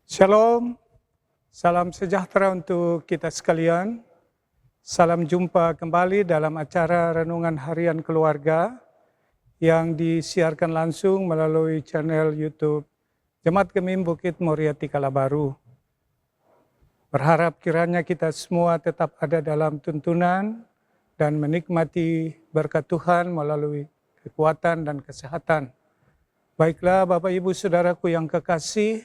Shalom, salam sejahtera untuk kita sekalian. Salam jumpa kembali dalam acara Renungan Harian Keluarga yang disiarkan langsung melalui channel YouTube Jemaat Gemim Bukit Moriati Kalabaru. Berharap kiranya kita semua tetap ada dalam tuntunan dan menikmati berkat Tuhan melalui kekuatan dan kesehatan. Baiklah Bapak Ibu Saudaraku yang kekasih,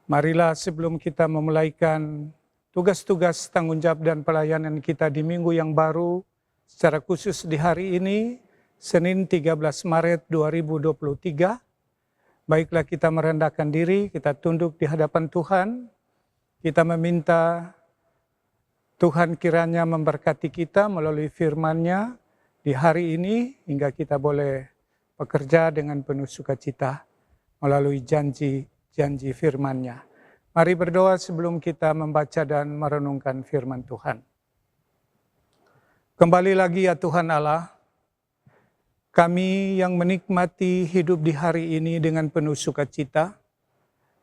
marilah sebelum kita memulaikan tugas-tugas tanggung jawab dan pelayanan kita di minggu yang baru, secara khusus di hari ini, Senin 13 Maret 2023, baiklah kita merendahkan diri, kita tunduk di hadapan Tuhan, kita meminta Tuhan kiranya memberkati kita melalui firman-Nya di hari ini, hingga kita boleh bekerja dengan penuh sukacita melalui janji firman-Nya. Mari berdoa sebelum kita membaca dan merenungkan firman Tuhan. Kembali lagi ya Tuhan Allah, kami yang menikmati hidup di hari ini dengan penuh sukacita,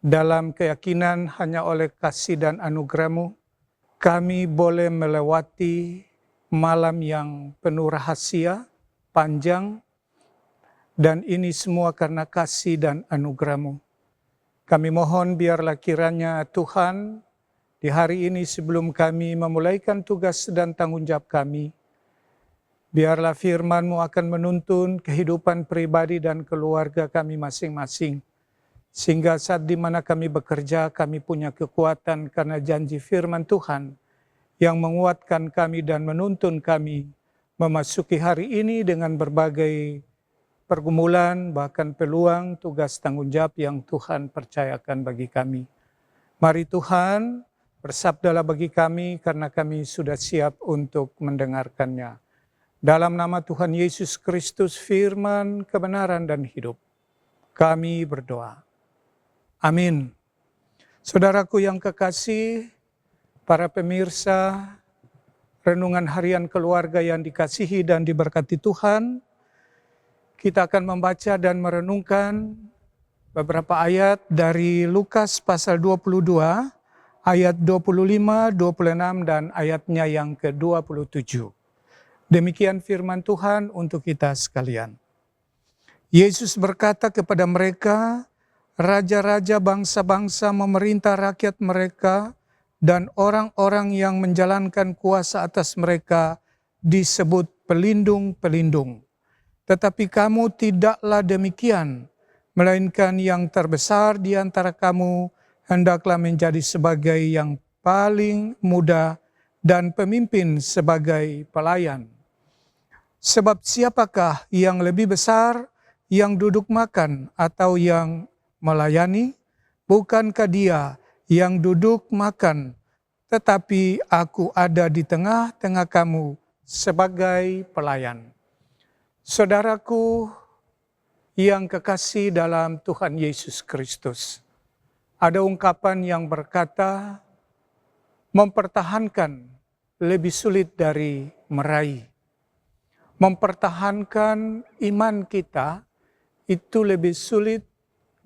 dalam keyakinan hanya oleh kasih dan anugerah-Mu, kami boleh melewati malam yang penuh rahasia, panjang, dan ini semua karena kasih dan anugerah-Mu. Kami mohon biarlah kiranya Tuhan di hari ini sebelum kami memulaikan tugas dan tanggung jawab kami, biarlah firman-Mu akan menuntun kehidupan pribadi dan keluarga kami masing-masing. Sehingga saat di mana kami bekerja, kami punya kekuatan karena janji firman Tuhan yang menguatkan kami dan menuntun kami memasuki hari ini dengan berbagai pergumulan, bahkan peluang, tugas tanggung jawab yang Tuhan percayakan bagi kami. Mari Tuhan, bersabdalah bagi kami karena kami sudah siap untuk mendengarkannya. Dalam nama Tuhan Yesus Kristus, firman, kebenaran, dan hidup, kami berdoa. Amin. Saudaraku yang kekasih, para pemirsa, Renungan Harian Keluarga yang dikasihi dan diberkati Tuhan, kita akan membaca dan merenungkan beberapa ayat dari Lukas pasal 22, ayat 25, 26, dan ayatnya yang ke-27. Demikian firman Tuhan untuk kita sekalian. Yesus berkata kepada mereka, raja-raja bangsa-bangsa memerintah rakyat mereka, dan orang-orang yang menjalankan kuasa atas mereka disebut pelindung-pelindung. Tetapi kamu tidaklah demikian, melainkan yang terbesar di antara kamu hendaklah menjadi sebagai yang paling muda dan pemimpin sebagai pelayan. Sebab siapakah yang lebih besar, yang duduk makan atau yang melayani? Bukankah dia yang duduk makan, tetapi aku ada di tengah-tengah kamu sebagai pelayan. Saudaraku yang kekasih dalam Tuhan Yesus Kristus, ada ungkapan yang berkata, mempertahankan lebih sulit dari meraih. Mempertahankan iman kita itu lebih sulit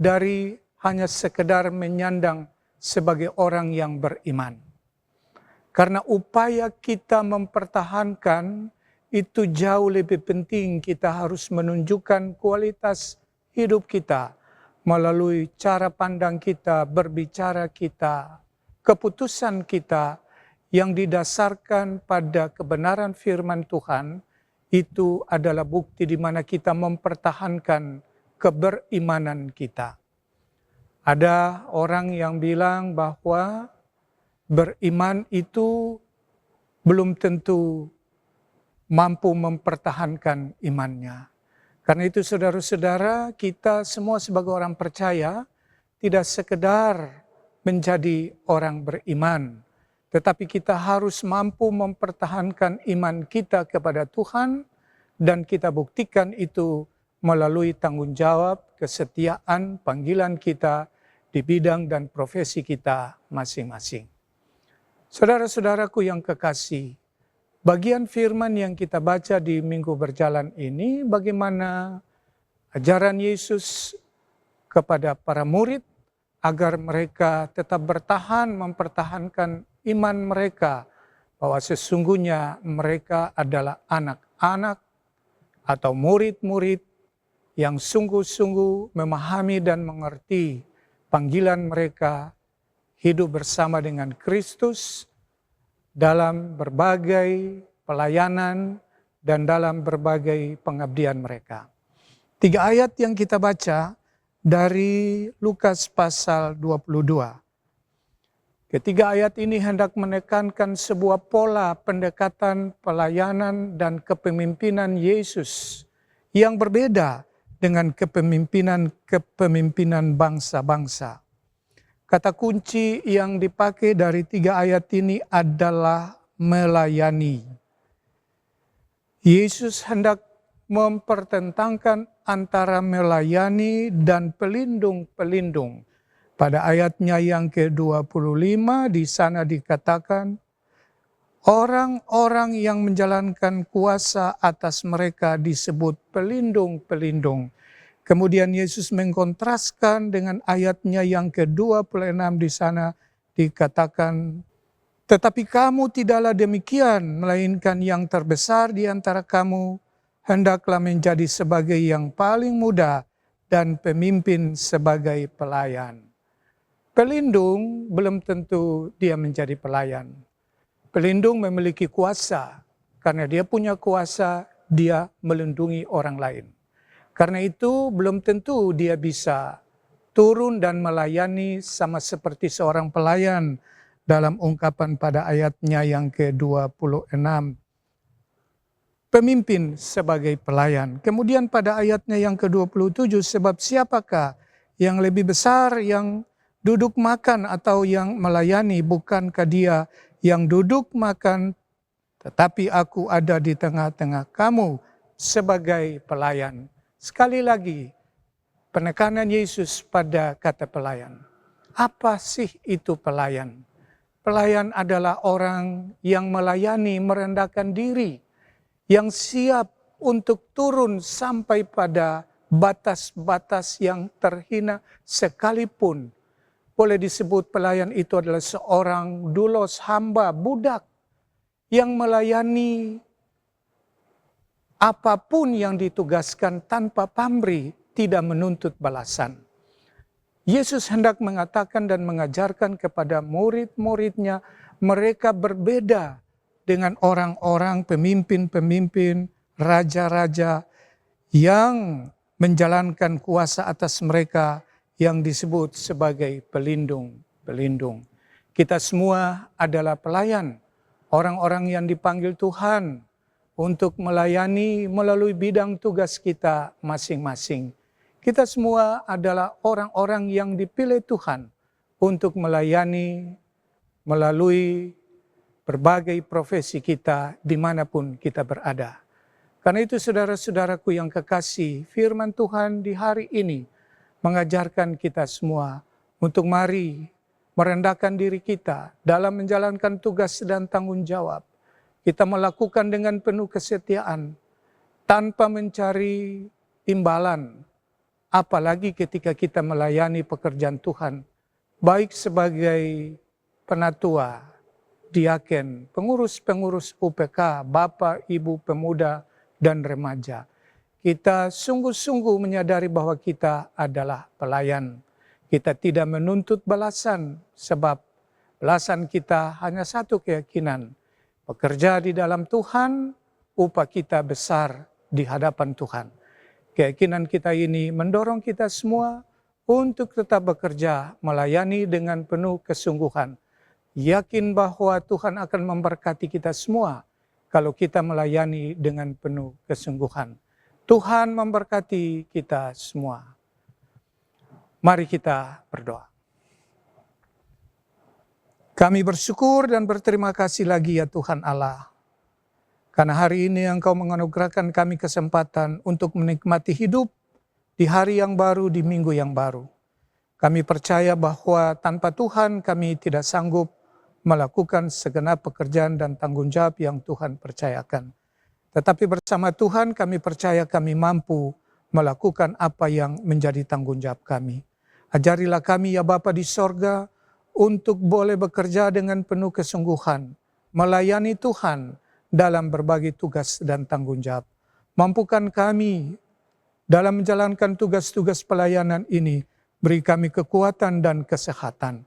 dari hanya sekedar menyandang sebagai orang yang beriman. Karena upaya kita mempertahankan itu jauh lebih penting, kita harus menunjukkan kualitas hidup kita melalui cara pandang kita, berbicara kita, keputusan kita yang didasarkan pada kebenaran firman Tuhan. Itu adalah bukti di mana kita mempertahankan keberimanan kita. Ada orang yang bilang bahwa beriman itu belum tentu mampu mempertahankan imannya. Karena itu saudara-saudara, kita semua sebagai orang percaya tidak sekedar menjadi orang beriman, tetapi kita harus mampu mempertahankan iman kita kepada Tuhan, dan kita buktikan itu melalui tanggung jawab, kesetiaan, panggilan kita di bidang dan profesi kita masing-masing. Saudara-saudaraku yang kekasih, bagian firman yang kita baca di minggu berjalan ini, bagaimana ajaran Yesus kepada para murid agar mereka tetap bertahan mempertahankan iman mereka bahwa sesungguhnya mereka adalah anak-anak atau murid-murid yang sungguh-sungguh memahami dan mengerti panggilan mereka hidup bersama dengan Kristus dalam berbagai pelayanan dan dalam berbagai pengabdian mereka. 3 ayat yang kita baca dari Lukas pasal 22. Ketiga ayat ini hendak menekankan sebuah pola pendekatan pelayanan dan kepemimpinan Yesus yang berbeda dengan kepemimpinan bangsa-bangsa. Kata kunci yang dipakai dari 3 ayat ini adalah melayani. Yesus hendak mempertentangkan antara melayani dan pelindung-pelindung. Pada ayatnya yang ke-25 di sana dikatakan, orang-orang yang menjalankan kuasa atas mereka disebut pelindung-pelindung. Kemudian Yesus mengkontraskan dengan ayatnya yang ke-26 di sana dikatakan, tetapi kamu tidaklah demikian, melainkan yang terbesar di antara kamu hendaklah menjadi sebagai yang paling muda dan pemimpin sebagai pelayan. Pelindung belum tentu dia menjadi pelayan. Pelindung memiliki kuasa, karena dia punya kuasa, dia melindungi orang lain. Karena itu belum tentu dia bisa turun dan melayani sama seperti seorang pelayan dalam ungkapan pada ayatnya yang ke-26. Pemimpin sebagai pelayan. Kemudian pada ayatnya yang ke-27, sebab siapakah yang lebih besar yang duduk makan atau yang melayani, bukankah dia yang duduk makan, tetapi aku ada di tengah-tengah kamu sebagai pelayan. Sekali lagi, penekanan Yesus pada kata pelayan. Apa sih itu pelayan? Pelayan adalah orang yang melayani, merendahkan diri, yang siap untuk turun sampai pada batas-batas yang terhina sekalipun. Boleh disebut pelayan itu adalah seorang doulos, hamba, budak yang melayani apapun yang ditugaskan tanpa pamrih, tidak menuntut balasan. Yesus hendak mengatakan dan mengajarkan kepada murid-muridnya, mereka berbeda dengan orang-orang pemimpin-pemimpin, raja-raja yang menjalankan kuasa atas mereka yang disebut sebagai pelindung-pelindung. Kita semua adalah pelayan, orang-orang yang dipanggil Tuhan untuk melayani melalui bidang tugas kita masing-masing. Kita semua adalah orang-orang yang dipilih Tuhan untuk melayani melalui berbagai profesi kita dimanapun kita berada. Karena itu saudara-saudaraku yang kekasih, firman Tuhan di hari ini mengajarkan kita semua untuk mari merendahkan diri kita dalam menjalankan tugas dan tanggung jawab. Kita melakukan dengan penuh kesetiaan tanpa mencari imbalan, apalagi ketika kita melayani pekerjaan Tuhan, baik sebagai penatua, diaken, pengurus-pengurus UPK, bapak, ibu, pemuda, dan remaja. Kita sungguh-sungguh menyadari bahwa kita adalah pelayan. Kita tidak menuntut balasan, sebab balasan kita hanya satu keyakinan. Bekerja di dalam Tuhan, upah kita besar di hadapan Tuhan. Keyakinan kita ini mendorong kita semua untuk tetap bekerja, melayani dengan penuh kesungguhan. Yakin bahwa Tuhan akan memberkati kita semua kalau kita melayani dengan penuh kesungguhan. Tuhan memberkati kita semua. Mari kita berdoa. Kami bersyukur dan berterima kasih lagi ya Tuhan Allah. Karena hari ini Engkau menganugerahkan kami kesempatan untuk menikmati hidup di hari yang baru, di minggu yang baru. Kami percaya bahwa tanpa Tuhan kami tidak sanggup melakukan segenap pekerjaan dan tanggung jawab yang Tuhan percayakan. Tetapi bersama Tuhan kami percaya kami mampu melakukan apa yang menjadi tanggung jawab kami. Ajarilah kami ya Bapa di sorga untuk boleh bekerja dengan penuh kesungguhan, melayani Tuhan dalam berbagai tugas dan tanggung jawab. Mampukan kami dalam menjalankan tugas-tugas pelayanan ini, beri kami kekuatan dan kesehatan.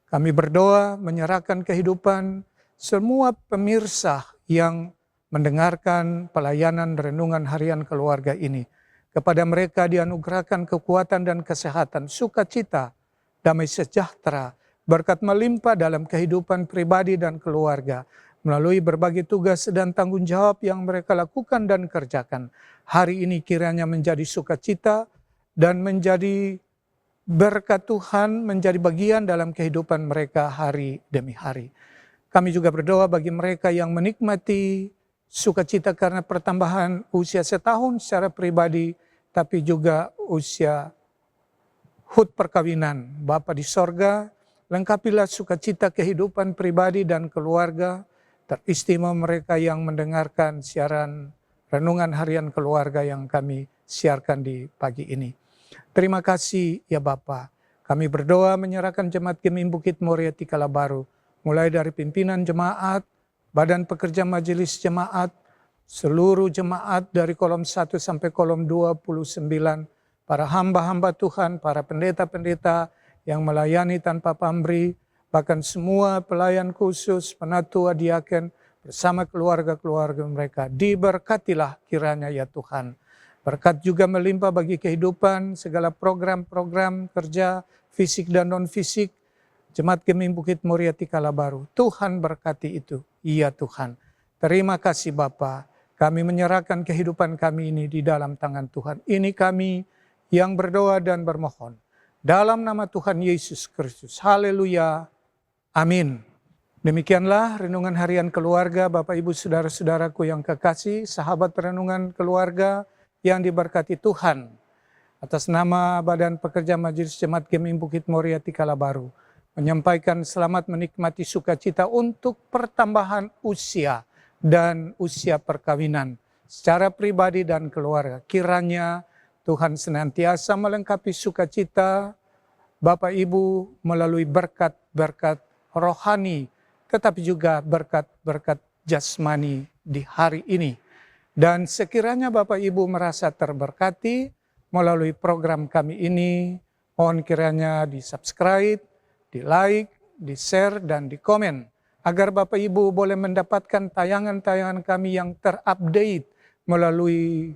Kami berdoa menyerahkan kehidupan semua pemirsa yang mendengarkan pelayanan renungan harian keluarga ini. Kepada mereka dianugerahkan kekuatan dan kesehatan, sukacita, damai sejahtera, berkat melimpah dalam kehidupan pribadi dan keluarga, melalui berbagai tugas dan tanggung jawab yang mereka lakukan dan kerjakan. Hari ini kiranya menjadi sukacita dan menjadi berkat Tuhan, menjadi bagian dalam kehidupan mereka hari demi hari. Kami juga berdoa bagi mereka yang menikmati sukacita karena pertambahan usia setahun secara pribadi, tapi juga usia hud perkawinan. Bapa di sorga, lengkapilah sukacita kehidupan pribadi dan keluarga, teristimewa mereka yang mendengarkan siaran renungan harian keluarga yang kami siarkan di pagi ini. Terima kasih ya Bapa. Kami berdoa menyerahkan Jemaat Gemim Bukit Moria Tikala Baru, mulai dari pimpinan jemaat, badan pekerja majelis jemaat, seluruh jemaat dari kolom 1 sampai kolom 29, para hamba-hamba Tuhan, para pendeta-pendeta yang melayani tanpa pamrih, bahkan semua pelayan khusus, penatua, diaken, bersama keluarga-keluarga mereka. Diberkatilah kiranya ya Tuhan. Berkat juga melimpah bagi kehidupan, segala program-program kerja, fisik dan non-fisik, Jemaat Gemim Bukit Moria Tikala Baru. Tuhan berkati itu. Iya Tuhan. Terima kasih Bapa. Kami menyerahkan kehidupan kami ini di dalam tangan Tuhan. Ini kami yang berdoa dan bermohon. Dalam nama Tuhan Yesus Kristus. Haleluya. Amin. Demikianlah renungan harian keluarga, Bapak Ibu Saudara-saudaraku yang kekasih, sahabat renungan keluarga yang diberkati Tuhan. Atas nama Badan Pekerja Majelis Jemaat Gemim Bukit Moria Tikala Baru, menyampaikan selamat menikmati sukacita untuk pertambahan usia dan usia perkawinan secara pribadi dan keluarga. Kiranya Tuhan senantiasa melengkapi sukacita Bapak Ibu melalui berkat-berkat rohani, tetapi juga berkat-berkat jasmani di hari ini. Dan sekiranya Bapak Ibu merasa terberkati melalui program kami ini, mohon kiranya di-subscribe, di-like, di-share, dan di-komen, agar Bapak Ibu boleh mendapatkan tayangan-tayangan kami yang terupdate melalui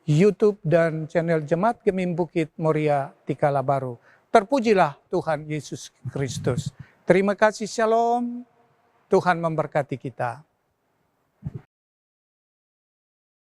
YouTube dan channel Jemaat Gemim Bukit Moria Tikala Baru. Terpujilah Tuhan Yesus Kristus. Terima kasih, shalom. Tuhan memberkati kita.